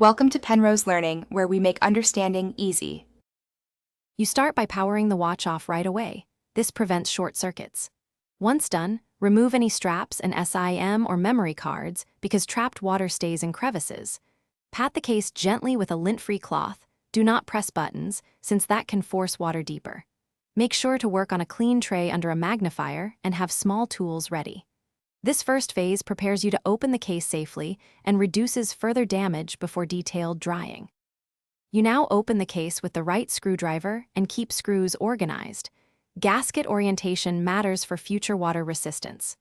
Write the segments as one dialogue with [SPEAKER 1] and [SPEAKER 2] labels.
[SPEAKER 1] Welcome to Penrose Learning, where we make understanding easy.
[SPEAKER 2] You start by powering the watch off right away. This prevents short circuits. Once done, remove any straps and SIM or memory cards because trapped water stays in crevices. Pat the case gently with a lint-free cloth. Do not press buttons, since that can force water deeper. Make sure to work on a clean tray under a magnifier and have small tools ready. This first phase prepares you to open the case safely and reduces further damage before detailed drying. You now open the case with the right screwdriver and keep screws organized. Gasket orientation matters for future water resistance.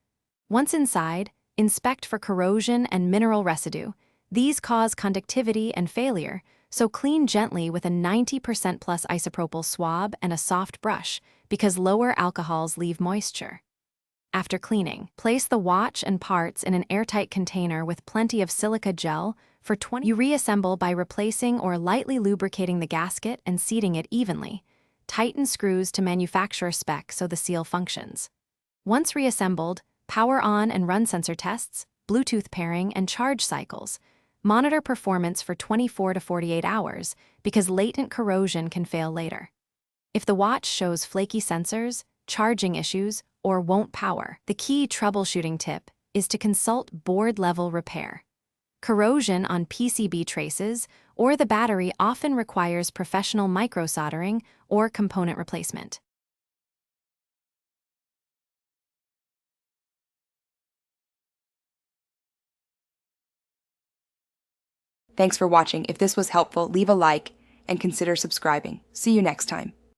[SPEAKER 2] Once inside, inspect for corrosion and mineral residue. These cause conductivity and failure, so clean gently with a 90% plus isopropyl swab and a soft brush, because lower alcohols leave moisture. After cleaning, place the watch and parts in an airtight container with plenty of silica gel for 20. You reassemble by replacing or lightly lubricating the gasket and seating it evenly. Tighten screws to manufacturer spec so the seal functions. Once reassembled, power on and run sensor tests, Bluetooth pairing, and charge cycles. Monitor performance for 24 to 48 hours because latent corrosion can fail later. If the watch shows flaky sensors, charging issues, or won't power, the key troubleshooting tip is to consult board-level repair. Corrosion on PCB traces or the battery often requires professional microsoldering or component replacement.
[SPEAKER 1] Thanks for watching. If this was helpful, leave a like and consider subscribing. See you next time.